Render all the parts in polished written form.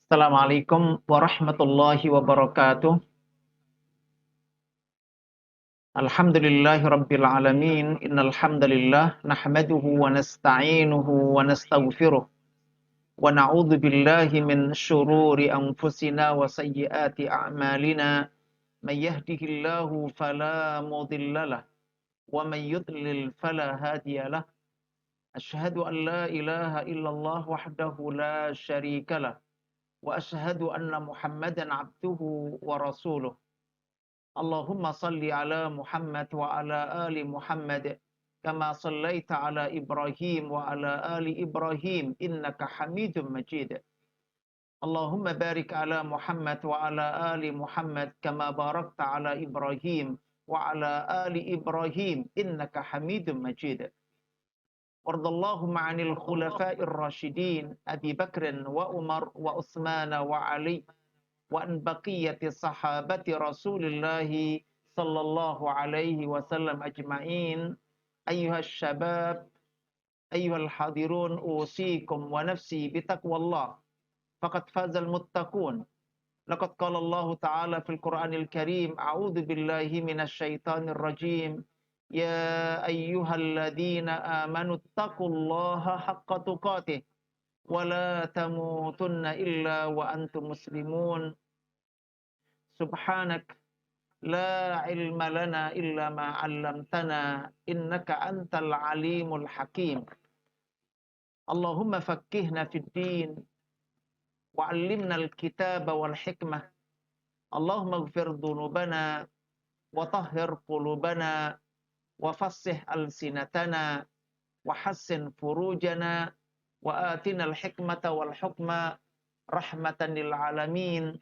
Assalamualaikum warahmatullahi wabarakatuh. Alhamdulillahi rabbil alamin. Innal hamdalillah nahmaduhu wa nasta'inuhu wa nastaghfiruh wa na'udzu billahi min syururi anfusina wa sayyiati a'malina. May yahdihillahu fala mudhillalah wa may yudlil fala hadiyalah. Asyhadu an la ilaha illallah wahdahu la syarikalah wa asyhadu anna Muhammadan abduhu wa rasuluh. Allahumma salli ala Muhammad wa ala ali Muhammad kama sallaita ala Ibrahim wa ala ali Ibrahim innaka Hamidum Majid. Allahumma barik ala Muhammad wa ala ali Muhammad kama barakta ala Ibrahim wa ala ali Ibrahim innaka Hamidum Majid. Wardallahumma 'anil khulafa'ir rasyidin Abi Bakr wa Umar wa Utsman wa Ali wa an baqiyati sahabati Rasulillah sallallahu alaihi wasallam ajma'in. Ayyuhas syabab, ayyuhal hadirun, usikum wa nafsi bitaqwallah. Faqad fazal muttaqun. Laqad qala Allah Ta'ala fil Qur'anil Karim, a'udzu billahi minasy syaithanir rajim. Ya ayyuhalladzina amanu taqullaha haqqa tuqatih wa la tamutunna illa wa antum muslimun. Subhanak la ilma lana illa ma 'allamtana innaka antal alimul hakim. Allahumma faqqihna fid din wa 'allimna al-kitaba wal hikmah. Allahumma ighfir dhunubana wa tahhir qulubana wa fassih alsinatana wa hassin furujana wa atina al-hikmata wal hukma rahmatan lil alamin.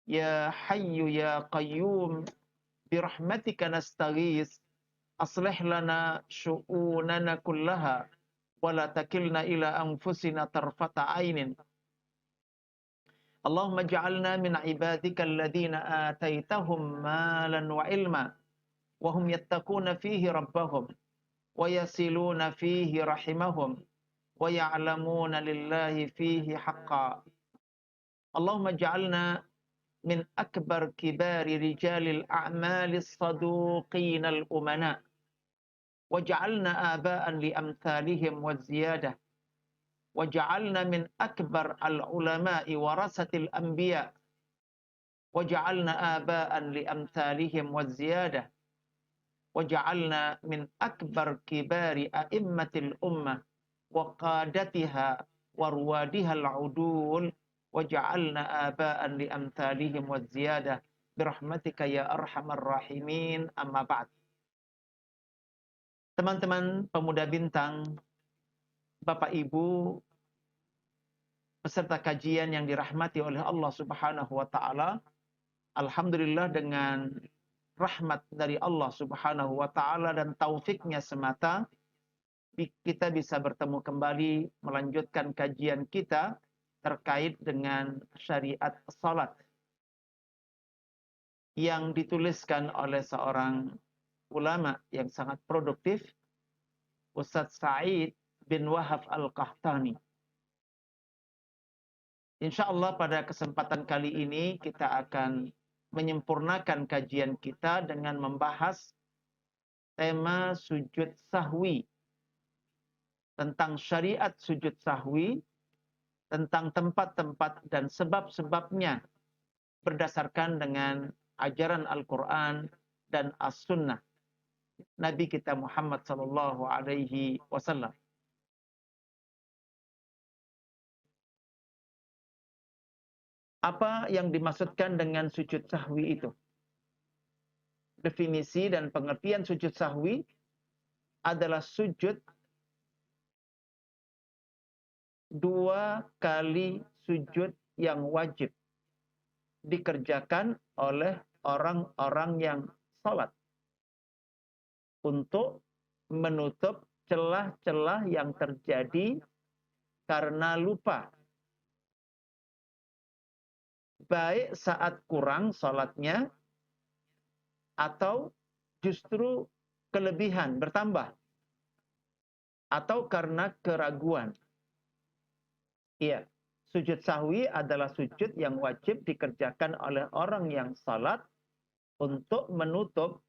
Ya Hayyu ya Qayyum birahmatika nastaghis aslih lana syu'unana kullaha wa la takilna ila anfusina tarfata ainin. Allahumma ja'alna min ibadika alladhina ataitahum malan wa ilma wa hum yattaquna fihi rabbahum wa yasiluna fihi rahimahum wa ya'lamuna lillahi fihi haqqan. Allahumma ja'alna min akbar kibari rijalil a'malis saduqinal umana waj'alna aba'an li amthalihim wa ziyadah waj'alna min akbar al ulama'i warasatil anbiya waj'alna aba'an li amthalihim wa ziyadah waj'alna min akbar kibari a'immatil ummah wa qadatiha wa ruwadihal udul waj'alna aba'an li amthalihim wa ziyadah birahmatika ya arhamar rahimin. Amma ba'd. Teman-teman pemuda bintang, Bapak Ibu, peserta kajian yang dirahmati oleh Allah Subhanahu wa taala, alhamdulillah dengan rahmat dari Allah Subhanahu wa taala dan taufiknya semata kita bisa bertemu kembali melanjutkan kajian kita terkait dengan syariat salat yang dituliskan oleh seorang ulama yang sangat produktif, Ustadz Sa'id bin Wahab Al-Qahtani. Insya Allah pada kesempatan kali ini kita akan menyempurnakan kajian kita dengan membahas tema sujud sahwi, tentang syariat sujud sahwi, tentang tempat-tempat dan sebab-sebabnya berdasarkan dengan ajaran Al-Quran dan As-Sunnah Nabi kita Muhammad sallallahu alaihi wasallam. Apa yang dimaksudkan dengan sujud sahwi itu? Definisi dan pengertian sujud sahwi adalah sujud dua kali sujud yang wajib dikerjakan oleh orang-orang yang salat untuk menutup celah-celah yang terjadi karena lupa, baik saat kurang salatnya atau justru kelebihan bertambah atau karena keraguan. Iya, Sujud sahwi adalah sujud yang wajib dikerjakan oleh orang yang salat untuk menutup,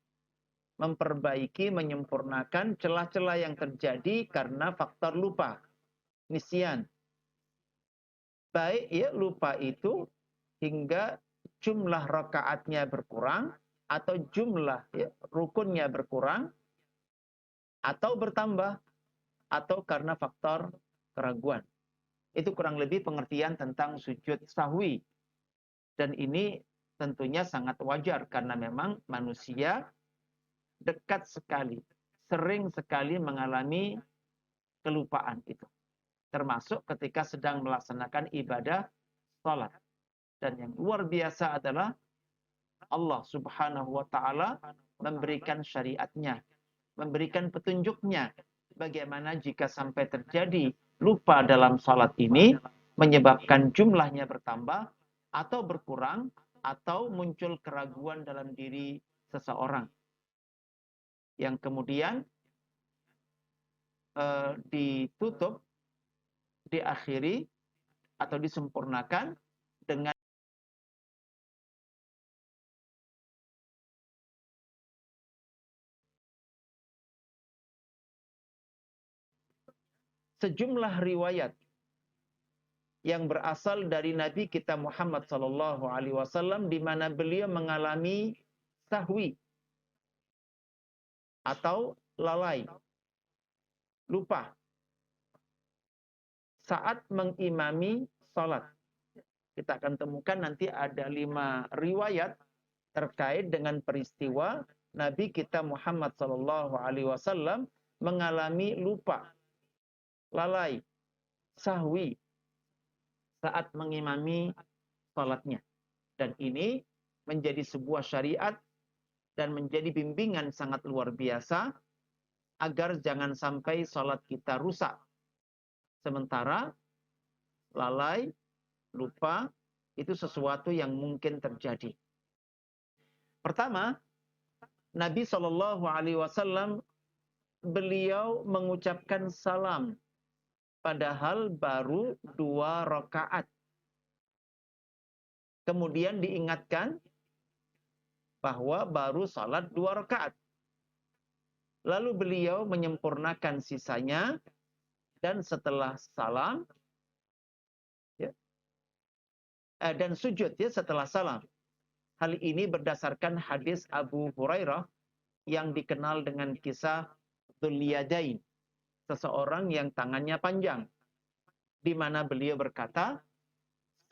memperbaiki, menyempurnakan celah-celah yang terjadi karena faktor lupa, nisyan. Baik ya lupa itu hingga jumlah rakaatnya berkurang atau jumlah ya, rukunnya berkurang atau bertambah atau karena faktor keraguan. Itu kurang lebih pengertian tentang sujud sahwi. Dan ini tentunya sangat wajar karena memang manusia dekat sekali, sering sekali mengalami kelupaan itu. Termasuk ketika sedang melaksanakan ibadah salat. Dan yang luar biasa adalah Allah Subhanahu wa taala memberikan syariatnya, memberikan petunjuknya. Bagaimana jika sampai terjadi lupa dalam salat ini menyebabkan jumlahnya bertambah atau berkurang atau muncul keraguan dalam diri seseorang. Yang kemudian ditutup, diakhiri atau disempurnakan dengan sejumlah riwayat yang berasal dari Nabi kita Muhammad SAW di mana beliau mengalami sahwi atau lalai, lupa saat mengimami salat. Kita akan temukan nanti ada 5 riwayat terkait dengan peristiwa Nabi kita Muhammad SAW mengalami lupa, lalai, sahwi saat mengimami salatnya. Dan ini menjadi sebuah syariat dan menjadi bimbingan sangat luar biasa agar jangan sampai salat kita rusak. Sementara lalai, lupa itu sesuatu yang mungkin terjadi. Pertama, Nabi SAW beliau mengucapkan salam padahal baru 2 rakaat. Kemudian diingatkan bahwa baru salat 2 rakaat. Lalu beliau menyempurnakan sisanya dan setelah salam ya, dan sujud ya setelah salam. Hal ini berdasarkan hadis Abu Hurairah yang dikenal dengan kisah Dzul Yadain, seseorang yang tangannya panjang, di mana beliau berkata,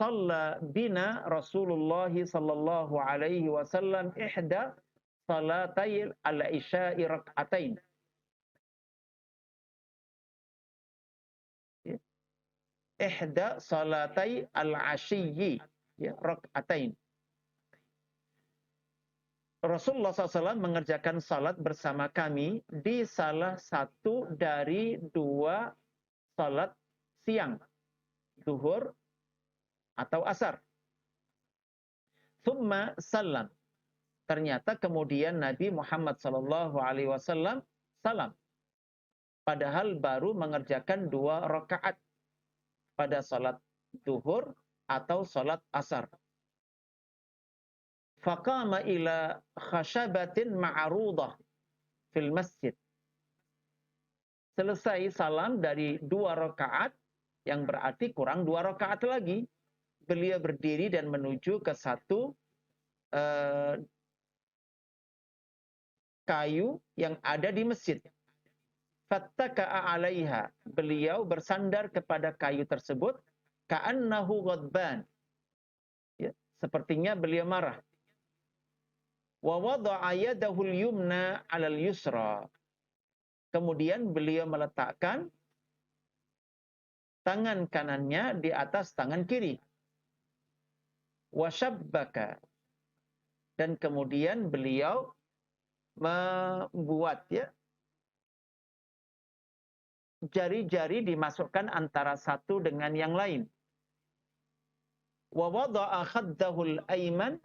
"Shalla bina Rasulullah sallallahu alaihi wasallam ihda salatay al-isya'i rak'atain." Ihda salatay al-ashiyyi rak'atain. Rasulullah SAW mengerjakan salat bersama kami di salah satu dari 2 salat siang, zuhur atau asar. Thumma salam. Ternyata kemudian Nabi Muhammad SAW salam. Padahal baru mengerjakan 2 rakaat pada salat zuhur atau salat asar. Faqama ila khashabatin ma'rudah fil masjid. Selesai salam dari 2 rakaat, yang berarti kurang 2 rakaat lagi. Beliau berdiri dan menuju ke satu kayu yang ada di masjid. Fattaka'a 'alaiha. Beliau bersandar kepada kayu tersebut, ka'annahu ghadban. Ya, sepertinya beliau marah. Wa wada'a yadahu al-yumna 'alal yusra. Kemudian beliau meletakkan tangan kanannya di atas tangan kiri. Wa shabbaka. Dan kemudian beliau membuat ya jari-jari dimasukkan antara satu dengan yang lain. Wa wada'a khaddahu al-ayman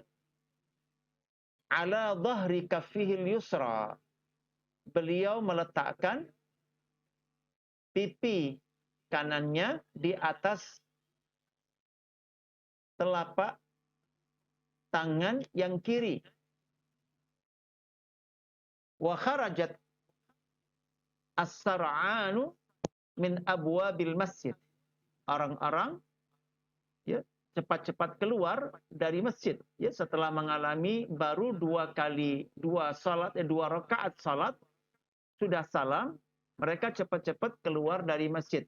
ala dhahri kaffihi al-yusra. Beliau meletakkan pipi kanannya di atas telapak tangan yang kiri. Wa kharajat as-sar'anu min abwabil masjid. Orang-orang ya cepat-cepat keluar dari masjid ya setelah mengalami baru dua rakaat salat sudah salam, mereka cepat-cepat keluar dari masjid.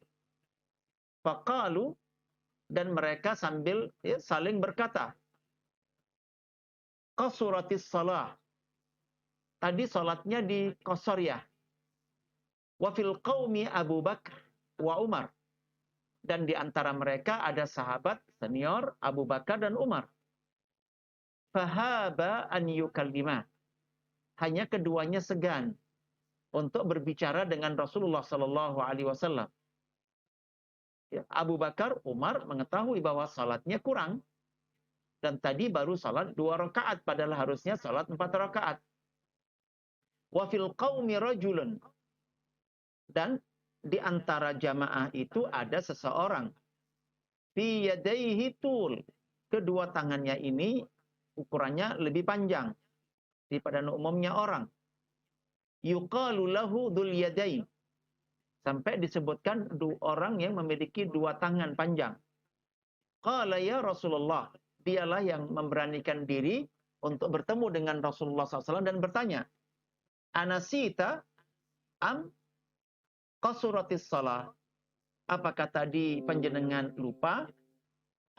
Faqalu, dan mereka sambil ya, saling berkata, qasuratis salah. Tadi salatnya dikosor ya. Wa fil qaumi Abu Bakar wa Umar. Dan di antara mereka ada sahabat senior Abu Bakar dan Umar. Fahaba an yukallima. Hanya keduanya segan untuk berbicara dengan Rasulullah Sallallahu Alaihi Wasallam. Abu Bakar, Umar mengetahui bahwa salatnya kurang. Dan tadi baru salat 2 rakaat, padahal harusnya salat 4 rakaat. Wa fil qaumi rajulun. Dan di antara jamaah itu ada seseorang. Fi yadaihi tul. Kedua tangannya ini ukurannya lebih panjang daripada umumnya orang. Yuqalu lahu dzul yadain. Sampai disebutkan orang yang memiliki 2 tangan panjang. Qala ya Rasulullah. Dialah yang memberanikan diri untuk bertemu dengan Rasulullah SAW dan bertanya, Anasita am qasuratis salah? Apakah tadi panjenengan lupa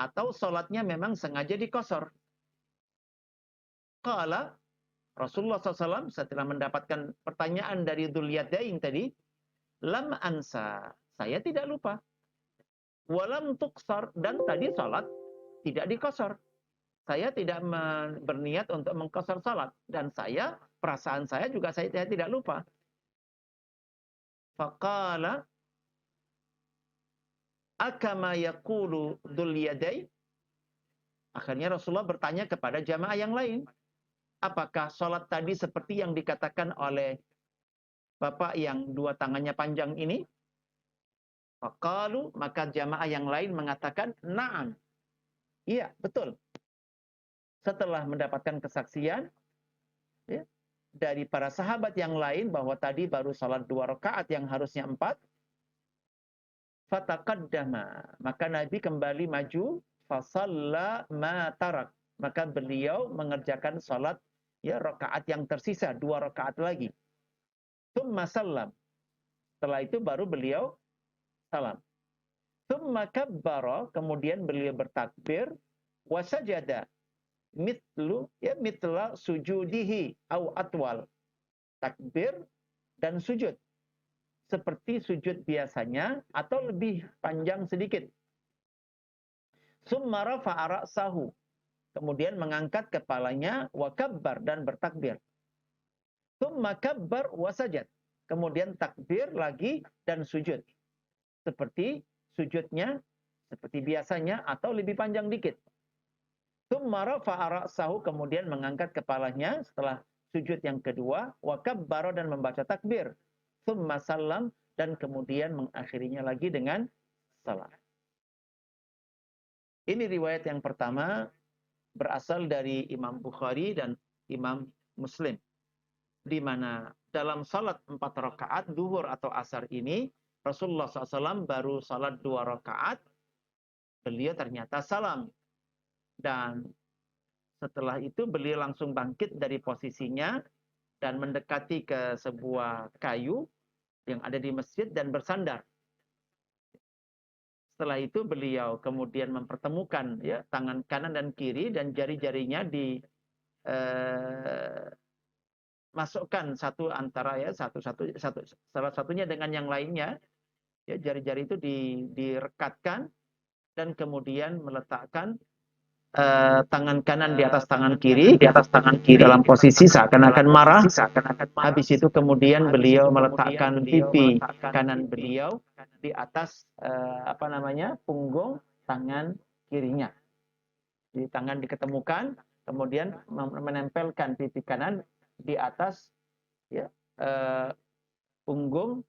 atau salatnya memang sengaja dikosor? Qala Rasulullah SAW setelah mendapatkan pertanyaan dari Dzul Yadain tadi, lam ansa, saya tidak lupa. Walam tuksar, dan tadi salat tidak dikosor. Saya tidak berniat untuk mengkosor salat. Dan perasaan saya juga saya tidak lupa. Faqala akama yaqulu dzul yadain. Akhirnya Rasulullah bertanya kepada jamaah yang lain. Apakah salat tadi seperti yang dikatakan oleh Bapak yang 2 tangannya panjang ini? Faqalu, maka jamaah yang lain mengatakan, na'am. Iya, betul. Setelah mendapatkan kesaksian ya, dari para sahabat yang lain bahwa tadi baru salat 2 rakaat yang harusnya 4, fataqaddama, maka Nabi kembali maju, fasalla ma tarak, maka beliau mengerjakan salat ya rakaat yang tersisa, 2 rakaat lagi. Tsumma sallam. Setelah itu baru beliau salam. Tsumma kabbara, kemudian beliau bertakbir, wa sajada mitla sujudihi au atwal. Takbir dan sujud seperti sujud biasanya atau lebih panjang sedikit. Summa rafa'a ra'sahu, kemudian mengangkat kepalanya, wa kabbar, dan bertakbir. Summa kabbar wa sajad, kemudian takbir lagi dan sujud. Seperti sujudnya seperti biasanya atau lebih panjang dikit. Tsumma rafa'a ra'sahu, kemudian mengangkat kepalanya setelah sujud yang kedua, wa kabbara, dan membaca takbir. Tsumma sallam, dan kemudian mengakhirinya lagi dengan salam. Ini riwayat yang pertama berasal dari Imam Bukhari dan Imam Muslim. Di mana dalam salat 4 rakaat zuhur atau asar ini Rasulullah SAW baru salat 2 rakaat, beliau ternyata salam. Dan setelah itu beliau langsung bangkit dari posisinya dan mendekati ke sebuah kayu yang ada di masjid dan bersandar. Setelah itu beliau kemudian mempertemukan ya tangan kanan dan kiri dan jari-jarinya masukkan salah satunya dengan yang lainnya. Ya, jari-jari itu direkatkan dan kemudian meletakkan tangan kanan di atas tangan kiri dalam posisi seakan-akan marah. Habis itu kemudian beliau meletakkan pipi kanan beliau di atas punggung tangan kirinya. Jadi tangan diketemukan, kemudian menempelkan pipi kanan di atas ya, punggung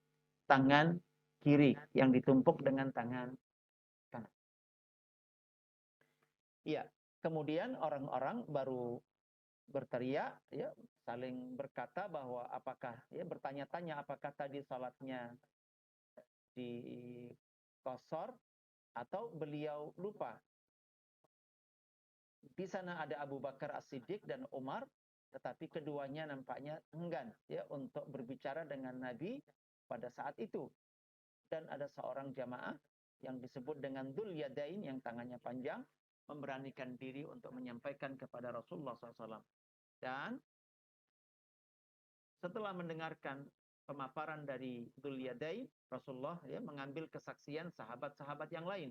tangan kiri yang ditumpuk dengan tangan kanan. Ya, kemudian orang-orang baru berteriak, ya, saling berkata bahwa apakah, ya, bertanya-tanya apakah tadi salatnya dikosor atau beliau lupa. Di sana ada Abu Bakar As-Siddiq dan Umar, tetapi keduanya nampaknya enggan, ya, untuk berbicara dengan Nabi pada saat itu. Dan ada seorang jamaah yang disebut dengan Dzul Yadain yang tangannya panjang, memberanikan diri untuk menyampaikan kepada Rasulullah SAW. Dan setelah mendengarkan pemaparan dari Dzul Yadain, Rasulullah, ya, mengambil kesaksian sahabat-sahabat yang lain.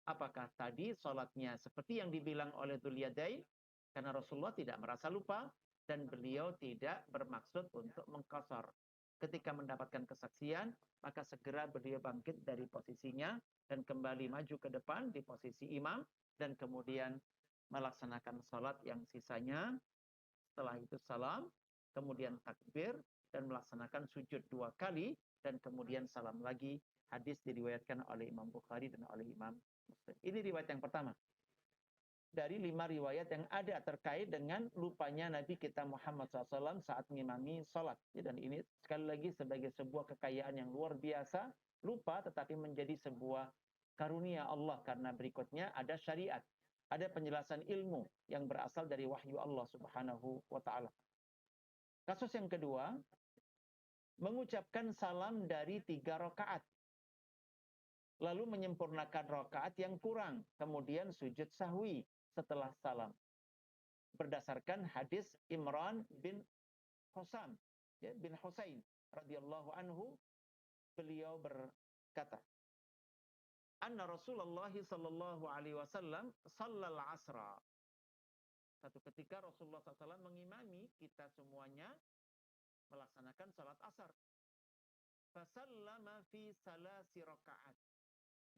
Apakah tadi sholatnya seperti yang dibilang oleh Dzul Yadain? Karena Rasulullah tidak merasa lupa dan beliau tidak bermaksud untuk mengqasar. Ketika mendapatkan kesaksian, maka segera beliau bangkit dari posisinya dan kembali maju ke depan di posisi imam dan kemudian melaksanakan sholat yang sisanya. Setelah itu salam, kemudian takbir dan melaksanakan sujud 2 kali dan kemudian salam lagi. Hadis diriwayatkan oleh Imam Bukhari dan oleh Imam Muslim. Ini riwayat yang pertama dari 5 riwayat yang ada terkait dengan lupanya Nabi kita Muhammad SAW saat mengimami sholat. Dan ini sekali lagi sebagai sebuah kekayaan yang luar biasa, lupa tetapi menjadi sebuah karunia Allah karena berikutnya ada syariat, ada penjelasan ilmu yang berasal dari wahyu Allah Subhanahu wa taala. Kasus yang kedua, mengucapkan salam dari 3 rakaat. Lalu menyempurnakan rakaat yang kurang, kemudian sujud sahwi setelah salam. Berdasarkan hadis Imran bin Husam, ya, bin Husain radhiyallahu anhu, beliau berkata, "Anna Rasulullah sallallahu alaihi wasallam shallal asra." Satu ketika Rasulullah SAW mengimami kita semuanya melaksanakan salat asar. Fasallama fi salasi rakaat.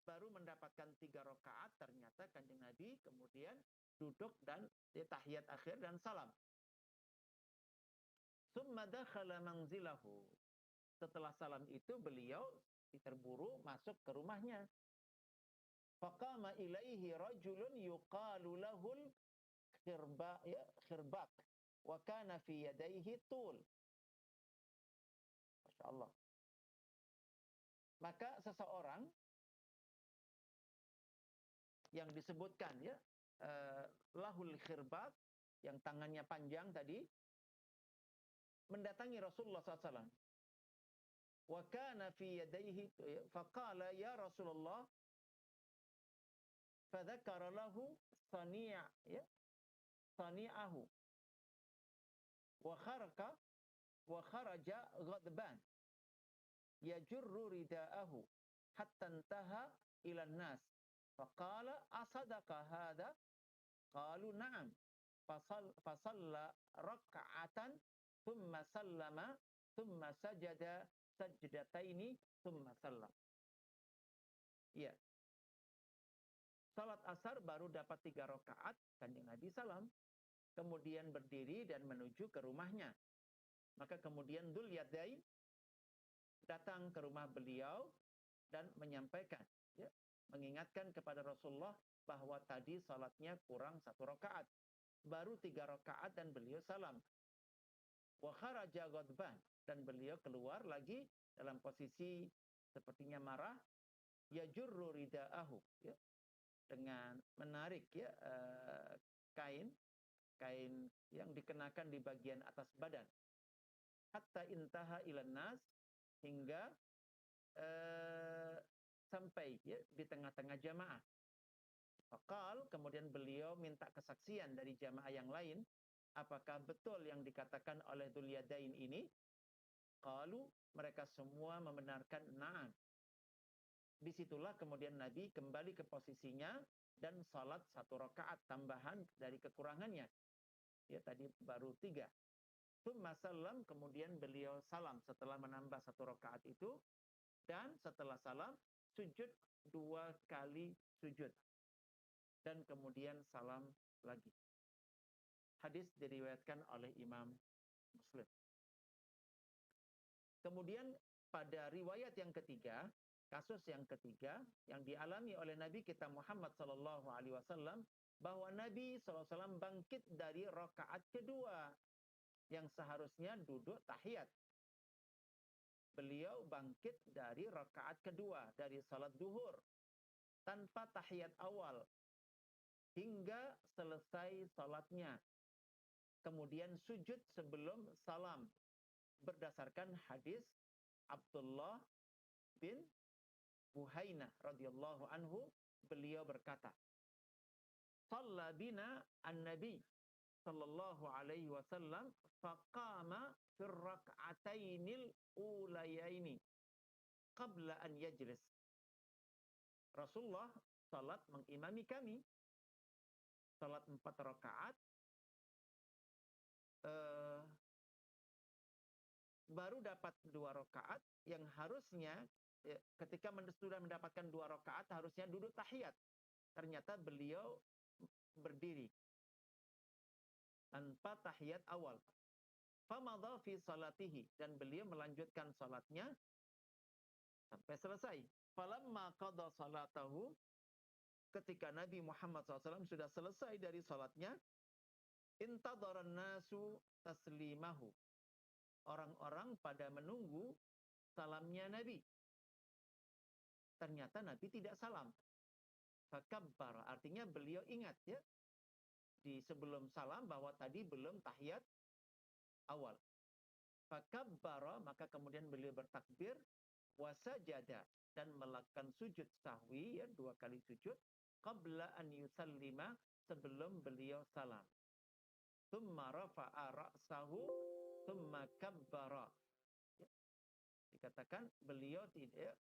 Baru mendapatkan 3 rakaat, ternyata Kanjeng Nabi kemudian duduk dan tahiyat akhir dan salam. Summa dakhala manzilahu. Setelah salam itu beliau terburu masuk ke rumahnya. Faqama ilaihi rajulun yuqalu lahul khirbaq wa kana fi yadayhi tul. Masya Allah. Maka seseorang yang disebutkan, ya, lahul khirbaq, yang tangannya panjang tadi, mendatangi Rasulullah SAW. Wa kana fi yadayhi faqala ya Rasulullah, fadzakara lahu sani'ahu wa kharaja ghadban yajurru ridaahu hatta intaha ila an-nas faqala asadaka hadha qalu na'am fasalla rak'atan thumma sallama thumma sajada sajdataini thumma sallam. Ya. Salat asar baru dapat 3 rakaat, Kanjeng Nabi salam, kemudian berdiri dan menuju ke rumahnya. Maka kemudian Dzul Yadain datang ke rumah beliau dan menyampaikan, ya, mengingatkan kepada Rasulullah bahwa tadi salatnya kurang 1 rakaat. Baru 3 rakaat dan beliau salam. Wa kharaja ghadban, dan beliau keluar lagi dalam posisi sepertinya marah, yajurru ridaahu, ya, dengan menarik, ya, kain yang dikenakan di bagian atas badan. Hatta intaha ilan nas, hingga sampai, ya, di tengah-tengah jamaah. Faqal, kemudian beliau minta kesaksian dari jamaah yang lain, apakah betul yang dikatakan oleh Dzul Yadain ini? Qalu, mereka semua membenarkan na'am. Disitulah kemudian Nabi kembali ke posisinya dan salat 1 rakaat tambahan dari kekurangannya. Ya, tadi baru 3. Tsumma salam, kemudian beliau salam setelah menambah 1 rakaat itu, dan setelah salam sujud 2 kali sujud dan kemudian salam lagi. Hadis diriwayatkan oleh Imam Muslim. Kemudian pada riwayat yang ketiga, kasus yang ketiga yang dialami oleh Nabi kita Muhammad SAW bahwa Nabi SAW bangkit dari rakaat kedua yang seharusnya duduk tahiyat. Beliau bangkit dari rakaat kedua dari salat duhur tanpa tahiyat awal hingga selesai salatnya. Kemudian sujud sebelum salam berdasarkan hadis Abdullah bin Buhainah radhiyallahu anhu, beliau berkata, "Shalla bina an-nabi sallallahu alaihi wasallam faqama fir rak'atainil ulayaini qabla an yajlis." Rasulullah salat mengimami kami salat 4 rakaat, baru dapat 2 rakaat yang harusnya ketika sudah mendapatkan 2 rakaat harusnya duduk tahiyat. Ternyata beliau berdiri tanpa tahiyat awal. Famadha fi salatihi, dan beliau melanjutkan salatnya sampai selesai. Falamma qada salatahu, ketika Nabi Muhammad SAW sudah selesai dari salatnya, intadharan nasu taslimahu. Orang-orang pada menunggu salamnya Nabi. Ternyata Nabi tidak salam. Fakabbar, artinya beliau ingat ya di sebelum salam bahwa tadi belum tahiyat awal. Fakabbara, maka kemudian beliau bertakbir, wasajada, dan melakukan sujud sahwi ya 2 kali sujud qabla an yusallima, sebelum beliau salam. Tsumma rafa'a ra'sahu tsumma kabbara. Ya. Dikatakan beliau tidak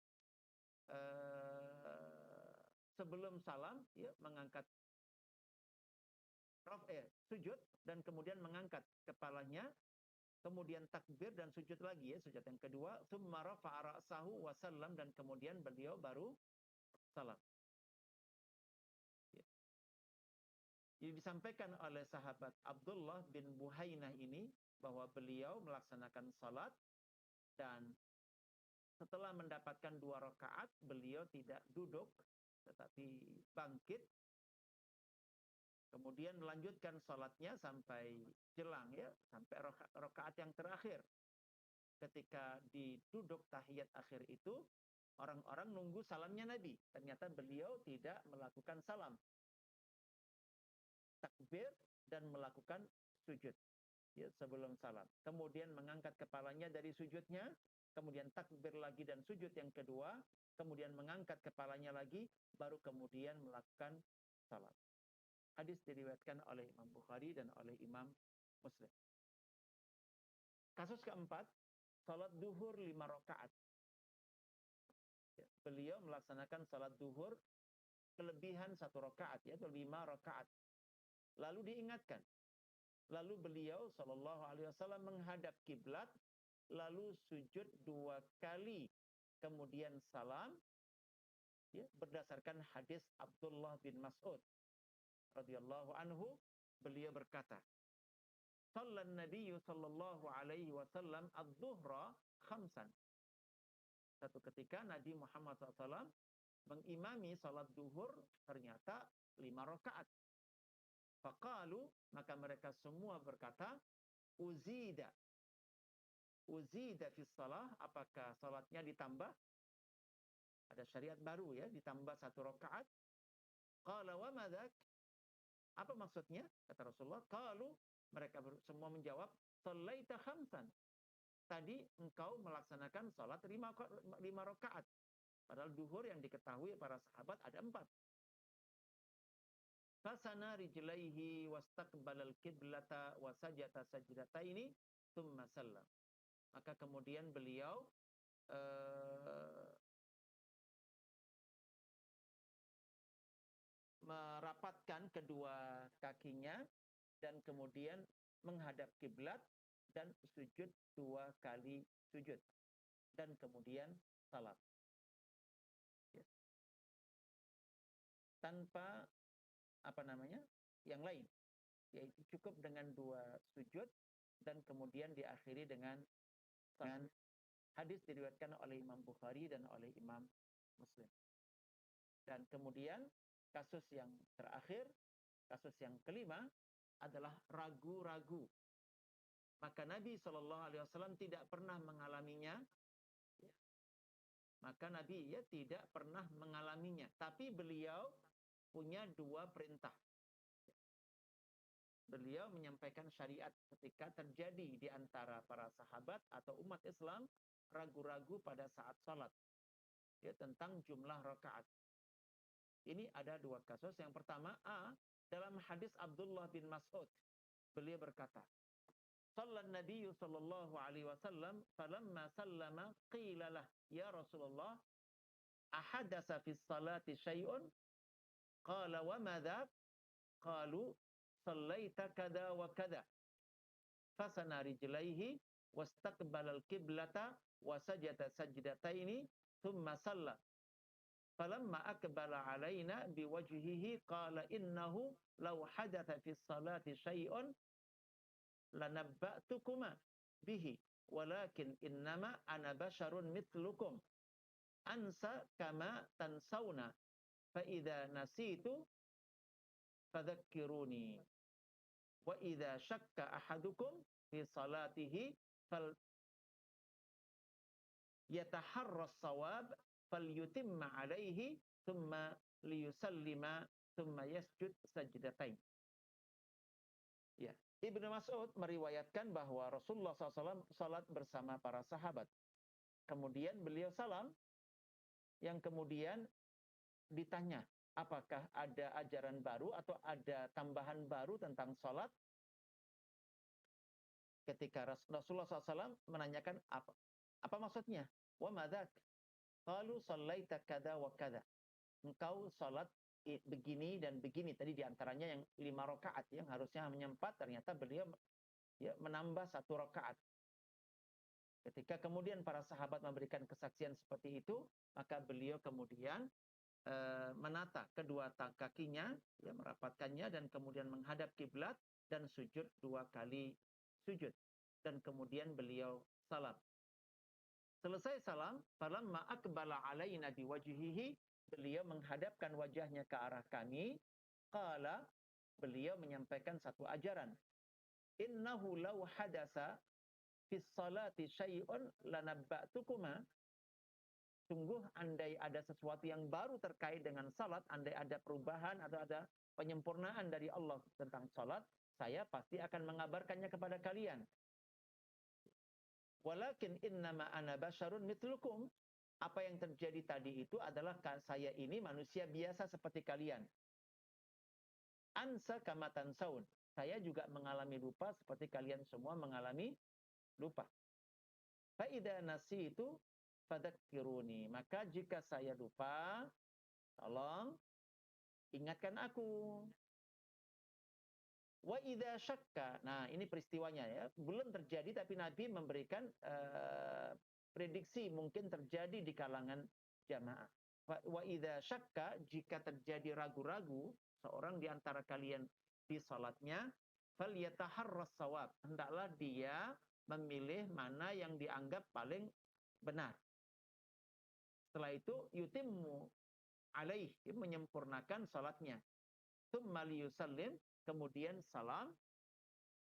sebelum salam ya mengangkat sujud dan kemudian mengangkat kepalanya, kemudian takbir dan sujud lagi ya, sujud yang kedua, tsumma rafa'a ra'sahu wa sallam, dan kemudian beliau baru salam. Ya. Yang disampaikan oleh sahabat Abdullah bin Buhainah ini bahwa beliau melaksanakan salat dan setelah mendapatkan 2 rakaat beliau tidak duduk tetapi bangkit, kemudian melanjutkan salatnya sampai jelang ya, sampai rakaat yang terakhir. Ketika diduduk tahiyat akhir itu, orang-orang nunggu salamnya Nabi. Ternyata beliau tidak melakukan salam. Takbir dan melakukan sujud ya, sebelum salam. Kemudian mengangkat kepalanya dari sujudnya, kemudian takbir lagi dan sujud yang kedua, kemudian mengangkat kepalanya lagi, baru kemudian melakukan salam. Hadis diriwayatkan oleh Imam Bukhari dan oleh Imam Muslim. Kasus keempat, salat duhur 5 rakaat. Beliau melaksanakan salat duhur kelebihan 1 rakaat, yaitu 5 rakaat. Lalu diingatkan. Lalu beliau SAW menghadap kiblat, lalu sujud 2 kali, kemudian salam, ya, berdasarkan hadis Abdullah bin Mas'ud radhiyallahu anhu, beliau berkata, "Shallan Nabiyyu sallallahu alaihi wasallam adz-dzuhra khamsan." Satu ketika Nabi Muhammad SAW mengimami salat duhur ternyata 5 rakaat. Faqalu, maka mereka semua berkata, uzida fi shalah, apakah salatnya ditambah? Ada syariat baru ya, ditambah 1 rakaat. Qala wa madzak? Apa maksudnya? Kata Rasulullah, qalu, mereka semua menjawab, shallaita khamsan. Tadi engkau melaksanakan salat 5 rakaat. Padahal duhur yang diketahui para sahabat ada 4. Fasana rijlaihi wastaqbalal qiblata wa sajata sajdataini tsumma sallam. Maka kemudian beliau merapatkan kedua kakinya dan kemudian menghadap kiblat dan sujud 2 kali sujud dan kemudian salam. Ya. Tanpa yang lain, yaitu cukup dengan 2 sujud dan kemudian diakhiri dengan hadis diriwayatkan oleh Imam Bukhari dan oleh Imam Muslim. Dan kemudian kasus yang terakhir, Kasus yang kelima adalah ragu-ragu. Maka Nabi SAW tidak pernah mengalaminya. Maka Nabi tidak pernah mengalaminya. Tapi beliau punya dua perintah. Beliau menyampaikan syariat ketika terjadi di antara para sahabat atau umat Islam ragu-ragu pada saat salat. Tentang jumlah rakaat. Ini ada dua kasus. Yang pertama, dalam hadis Abdullah bin Mas'ud, beliau berkata, "Shallan Nabi sallallahu alaihi wasallam falamma sallama qila lah, ya Rasulullah, ahadasa fi salati syai'un?" Qala wa ma dzak? Qalu sallaita kada wa kada. Fasana rijlaihi wastaqbala al-qiblata wa sajada sajdataini thumma salla. Falamma akbala alaina biwajhihi qala innahu law hadatha fi salati syai'un lanabba'tukuma bihi walakin innama ana basharun mithlukum ansa kama tansawna fa idza nasitu fadzakkiruni wa idza syakka ahadukum fi salatihi fal yataharras shawab falyutimma alaihi thumma liyusallima thumma yasjud sajdatain. Ya, Ibnu Mas'ud meriwayatkan bahwa Rasulullah SAW salat bersama para sahabat. Kemudian beliau salam, yang kemudian ditanya, apakah ada ajaran baru atau ada tambahan baru tentang salat? Ketika Rasulullah SAW menanyakan apa maksudnya? Wa madzak? Qalu sallaita kada wa kada. Engkau salat begini dan begini. Tadi diantaranya yang 5 rakaat, yang harusnya hanya 4, ternyata beliau menambah 1 rakaat. Ketika kemudian para sahabat memberikan kesaksian seperti itu, maka beliau kemudian menata kedua kakinya, merapatkannya dan kemudian menghadap kiblat dan sujud 2 kali sujud. Dan kemudian beliau salam. Selesai salam, falamma aqbala alaina biwajhihi, beliau menghadapkan wajahnya ke arah kami, qala, beliau menyampaikan satu ajaran. Innahu law hadasa fis salati syai'un lanabba'tukuma. Sungguh andai ada sesuatu yang baru terkait dengan salat, andai ada perubahan atau ada penyempurnaan dari Allah tentang salat, saya pasti akan mengabarkannya kepada kalian. Walakin innama ana basyarun mithlukum. Apa yang terjadi tadi itu adalah saya ini manusia biasa seperti kalian. Ansa kama tansaun. Saya juga mengalami lupa seperti kalian semua mengalami lupa. Fa idza nasitu fadzakkiruni. Maka jika saya lupa, tolong ingatkan aku. Wa idza syakka. Nah, ini peristiwanya ya. Belum terjadi tapi Nabi memberikan prediksi mungkin terjadi di kalangan jamaah. Wa idza syakka, jika terjadi ragu-ragu seorang di antara kalian di salatnya, falyataharras shawab. Hendaklah dia memilih mana yang dianggap paling benar. Setelah itu yutimmu alaih, menyempurnakan salatnya. Tsumma liyusallim, kemudian salam,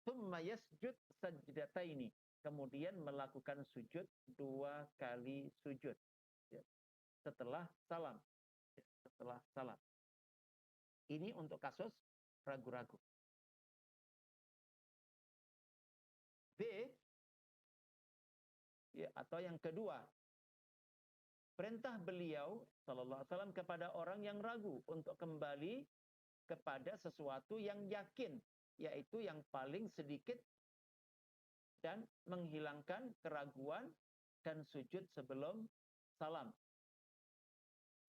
tsumma yasjud sajdataini, kemudian melakukan sujud 2 kali sujud. Setelah salam. Setelah salam. Ini untuk kasus ragu-ragu. B, atau yang kedua, perintah beliau sallallahu alaihi wasallam kepada orang yang ragu untuk kembali kepada sesuatu yang yakin, yaitu yang paling sedikit dan menghilangkan keraguan dan sujud sebelum salam.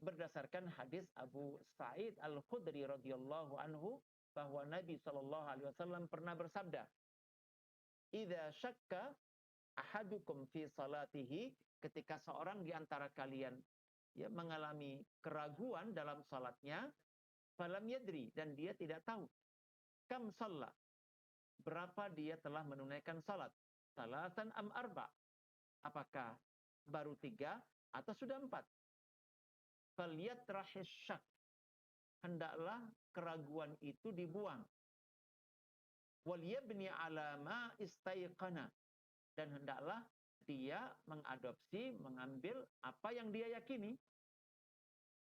Berdasarkan hadis Abu Sa'id Al-Khudri radhiyallahu anhu, bahwa Nabi sallallahu alaihi wasallam pernah bersabda, "Idza syakka ahadukum fi salatihi," ketika seorang di antara kalian mengalami keraguan dalam salatnya, falam yadri, dan dia tidak tahu, kam shalla, berapa dia telah menunaikan salat, salatan am arba, apakah baru 3 atau sudah 4, falyatrahis syak, hendaklah keraguan itu dibuang. Wal yabni ala ma istaiqana, dan hendaklah dia mengadopsi, mengambil apa yang dia yakini.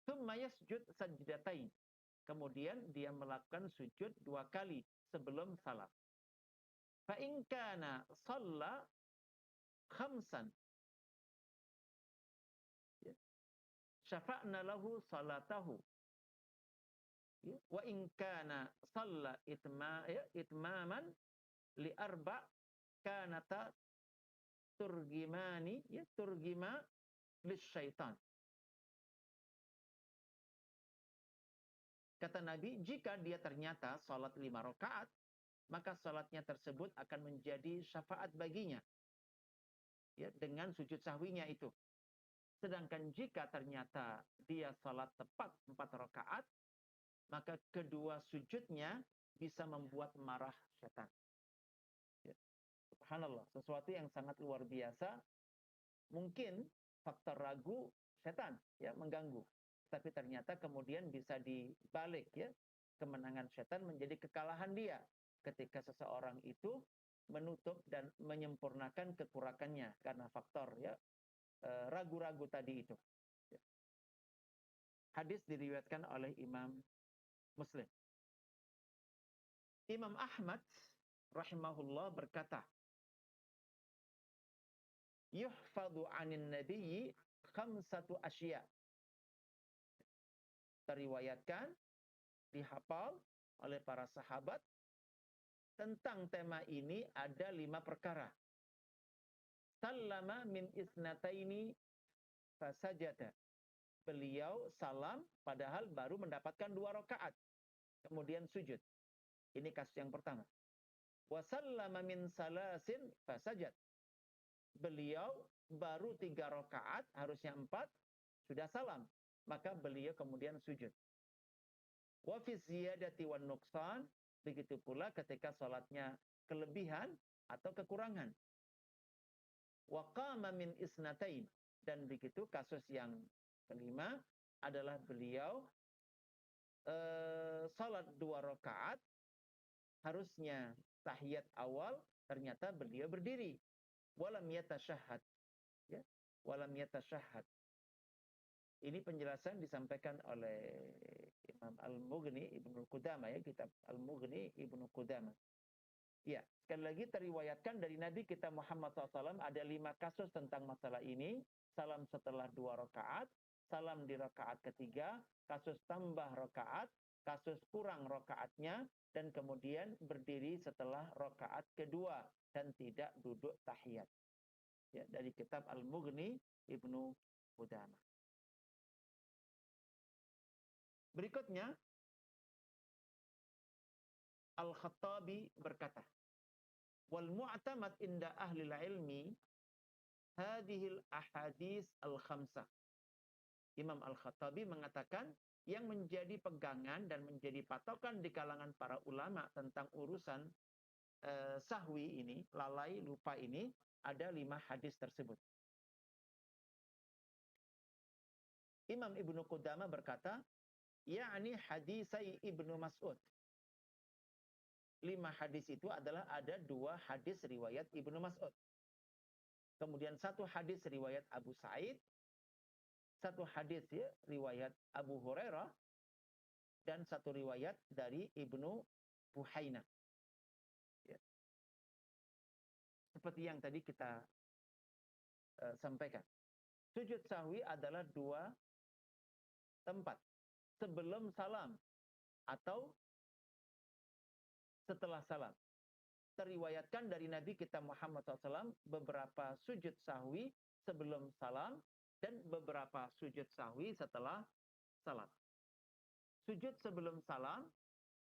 Tsumma yasjud sajdatain, kemudian dia melakukan sujud 2 kali sebelum salam. Fa in kana shalla khamsan, ya, syafa'na lahu salatahu. Ya, wa in kana shalla itmaman li arba' kanata turgimani, ya, turgima lisyaitan. Kata Nabi, jika dia ternyata salat 5 rakaat, maka salatnya tersebut akan menjadi syafaat baginya, ya, dengan sujud sahwinya itu. Sedangkan jika ternyata dia salat tepat 4 rakaat, maka kedua sujudnya bisa membuat marah setan. Ya. Subhanallah, sesuatu yang sangat luar biasa. Mungkin faktor ragu setan, ya, mengganggu. Tapi ternyata kemudian bisa dibalik, ya. Kemenangan setan menjadi kekalahan dia ketika seseorang itu menutup dan menyempurnakan kekurangannya karena faktor, ya, ragu-ragu tadi itu. Ya. Hadis diriwayatkan oleh Imam Muslim. Imam Ahmad rahimahullah berkata, yuhfadhu 'anin nabiyyi khamsatu asya. Teriwayatkan, dihafal oleh para sahabat tentang tema ini ada 5 perkara. Sallama min isnataini fasajada. Beliau salam padahal baru mendapatkan 2 rakaat. Kemudian sujud. Ini kasus yang pertama. Wa sallama min salasin fasajad. Beliau baru 3 rakaat, harusnya 4, sudah salam. Maka beliau kemudian sujud. Wa fi ziyadati wan nuqsan, begitu pula ketika salatnya kelebihan atau kekurangan. Wa qama min isnatain, dan begitu kasus yang kelima adalah beliau salat 2 rakaat, harusnya tahiyat awal, ternyata beliau berdiri. Walam yatasyahhad, ya, walam yatasyahhad. Ini penjelasan disampaikan oleh Imam Al-Mughni Ibnu Qudamah, ya, kitab Al-Mughni Ibnu Qudamah. Ya, sekali lagi teriwayatkan dari Nabi kita Muhammad SAW ada 5 kasus tentang masalah ini. Salam setelah 2 rakaat, salam di rakaat ketiga, kasus tambah rakaat, kasus kurang rakaatnya, dan kemudian berdiri setelah rakaat kedua dan tidak duduk tahiyat. Ya, dari kitab Al-Mughni Ibnu Qudamah. Berikutnya, Al-Khattabi berkata, wal mu'tamad inda ahli ilmi hadhil ahadits al-khamsah. Imam Al-Khattabi mengatakan yang menjadi pegangan dan menjadi patokan di kalangan para ulama tentang urusan sahwi ini, lalai, lupa ini, ada 5 hadis tersebut. Imam Ibnu Qudamah berkata, yakni hadisai Ibnu Mas'ud. 5 hadis itu adalah ada 2 hadis riwayat Ibnu Mas'ud. Kemudian 1 hadis riwayat Abu Sa'id, 1 hadis, ya, riwayat Abu Hurairah, dan 1 riwayat dari Ibnu Buhainah. Ya. Seperti yang tadi kita sampaikan. Sujud sahwi adalah 2 tempat. Sebelum salam atau setelah salam. Teriwayatkan dari Nabi kita Muhammad SAW beberapa sujud sahwi sebelum salam dan beberapa sujud sahwi setelah salam. Sujud sebelum salam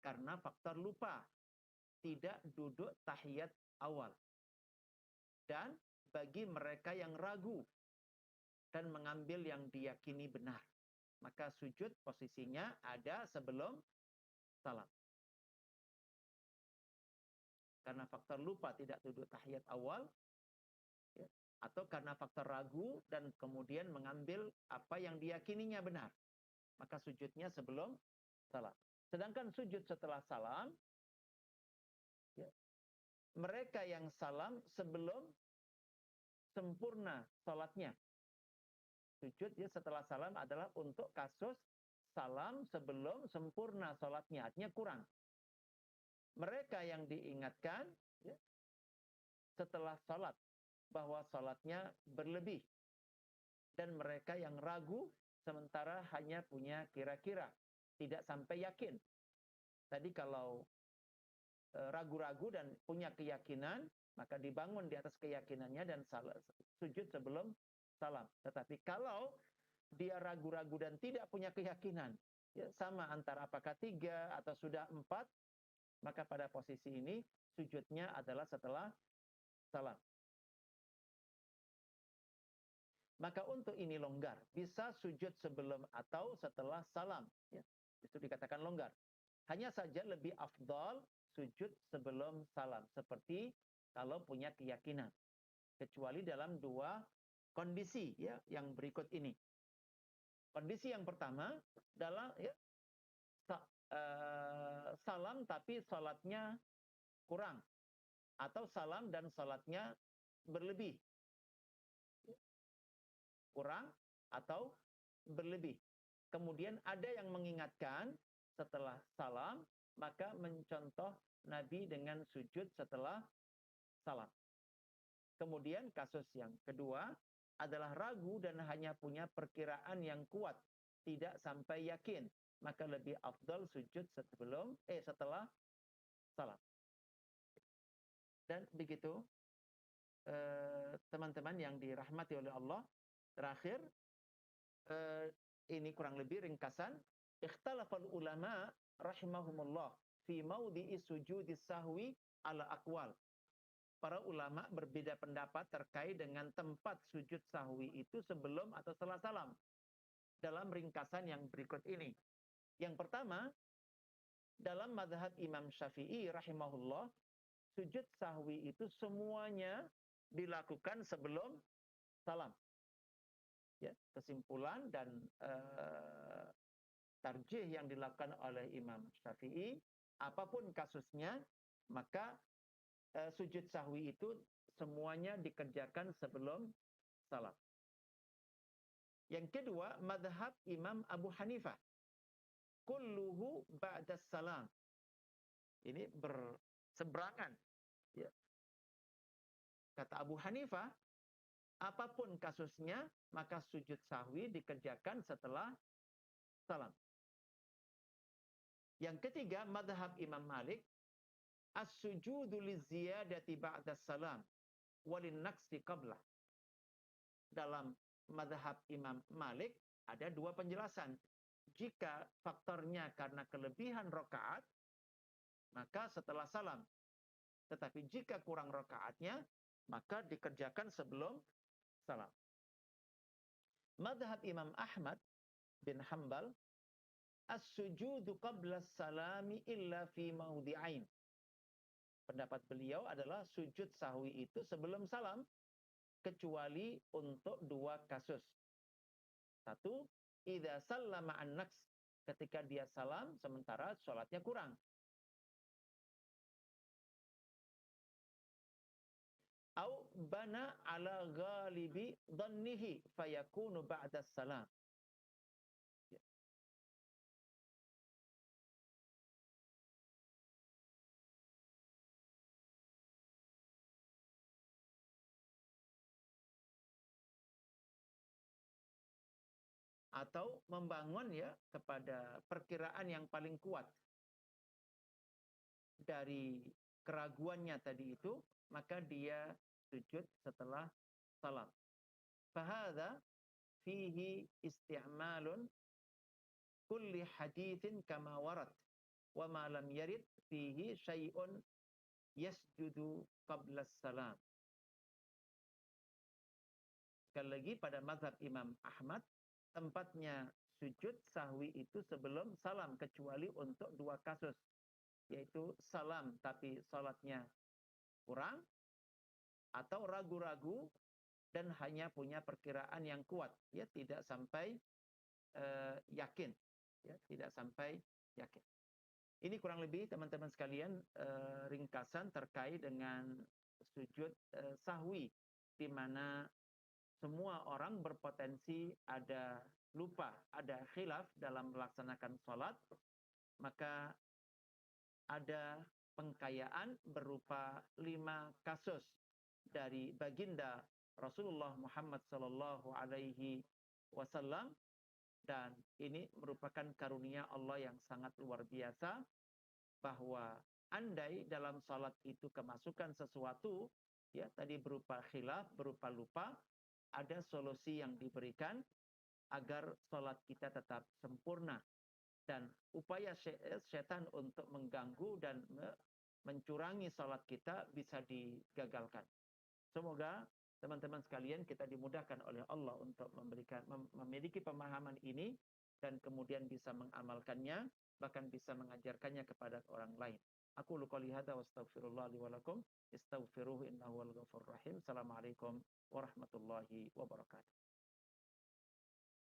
karena faktor lupa, tidak duduk tahiyat awal. Dan bagi mereka yang ragu dan mengambil yang diyakini benar, maka sujud posisinya ada sebelum salam. Karena faktor lupa tidak duduk tahiyat awal, ya, atau karena faktor ragu dan kemudian mengambil apa yang diyakininya benar, maka sujudnya sebelum salam. Sedangkan sujud setelah salam, ya, mereka yang salam sebelum sempurna salatnya. Sujud ya setelah salam adalah untuk kasus salam sebelum sempurna salatnya, artinya kurang. Mereka yang diingatkan ya, setelah salat bahwa salatnya berlebih, dan mereka yang ragu sementara hanya punya kira-kira, tidak sampai yakin. Tadi kalau ragu-ragu dan punya keyakinan, maka dibangun di atas keyakinannya dan sujud sebelum salam. Tetapi kalau dia ragu-ragu dan tidak punya keyakinan, ya, sama antara apakah 3 atau sudah 4, maka pada posisi ini sujudnya adalah setelah salam. Maka untuk ini longgar, bisa sujud sebelum atau setelah salam. Ya, itu dikatakan longgar. Hanya saja lebih afdal sujud sebelum salam. Seperti kalau punya keyakinan. Kecuali dalam 2 kondisi ya yang berikut ini. Kondisi yang pertama adalah ya, salam tapi salatnya kurang. Atau salam dan salatnya berlebih. Kurang atau berlebih. Kemudian ada yang mengingatkan setelah salam, maka mencontoh Nabi dengan sujud setelah salam. Kemudian kasus yang kedua adalah ragu dan hanya punya perkiraan yang kuat, tidak sampai yakin, maka lebih afdal sujud setelah salam. Dan begitu teman-teman yang dirahmati oleh Allah. Terakhir, ini kurang lebih ringkasan. Ikhtalafal ulama rahimahumullah fi maudhi'i sujudis sahwi ala aqwal. Para ulama berbeda pendapat terkait dengan tempat sujud sahwi itu sebelum atau setelah salam. Dalam ringkasan yang berikut ini. Yang pertama, dalam mazhab Imam Syafi'i rahimahullah, sujud sahwi itu semuanya dilakukan sebelum salam. Ya, kesimpulan dan tarjih yang dilakukan oleh Imam Syafi'i, apapun kasusnya, maka sujud sahwi itu semuanya dikerjakan sebelum salam. Yang kedua, madhab Imam Abu Hanifah. Kulluhu ba'das salam. Ini berseberangan. Ya. Kata Abu Hanifah, apapun kasusnya, maka sujud sahwi dikerjakan setelah salam. Yang ketiga, madhab Imam Malik, as-sujudu liziyadati ba'das salam, walin naqsi qablah. Dalam madhab Imam Malik, ada 2 penjelasan. Jika faktornya karena kelebihan rakaat, maka setelah salam. Tetapi jika kurang rakaatnya, maka dikerjakan sebelum salam. Madhab Imam Ahmad bin Hanbal, as-sujudu qabla salami illa fi maudhi'ain. Pendapat beliau adalah sujud sahwi itu sebelum salam, kecuali untuk 2 kasus. 1, idza sallama an-naqs, ketika dia salam sementara sholatnya kurang. Au bana ala ghalibi dhannihi fayakunu ba'da salam. Ya. Atau membangun ya kepada perkiraan yang paling kuat dari keraguannya tadi itu, maka dia sujud setelah salam. Fahadha fihi isti'malun kulli hadithin kama warad wa ma lam yarid fihi syai'un yasjudu qabla salam. Sekali lagi pada mazhab Imam Ahmad, tempatnya sujud sahwi itu sebelum salam, kecuali untuk 2 kasus, yaitu salam tapi salatnya kurang, atau ragu-ragu dan hanya punya perkiraan yang kuat, ya tidak sampai yakin, ya tidak sampai yakin. Ini kurang lebih teman-teman sekalian ringkasan terkait dengan sujud sahwi, di mana semua orang berpotensi ada lupa, ada khilaf dalam melaksanakan sholat, maka ada pengkayaan berupa 5 kasus dari baginda Rasulullah Muhammad Sallallahu Alaihi Wasallam, dan ini merupakan karunia Allah yang sangat luar biasa, bahwa andai dalam salat itu kemasukan sesuatu, ya tadi berupa khilaf, berupa lupa, ada solusi yang diberikan agar salat kita tetap sempurna, dan upaya setan untuk mengganggu dan mencurangi salat kita bisa digagalkan. Semoga teman-teman sekalian kita dimudahkan oleh Allah untuk memiliki pemahaman ini dan kemudian bisa mengamalkannya, bahkan bisa mengajarkannya kepada orang lain. Aku qouli hadza wa astaghfirullah li wa lakum, istaghfiruhu innahu wal ghafurur rahim. Assalamualaikum warahmatullahi wabarakatuh.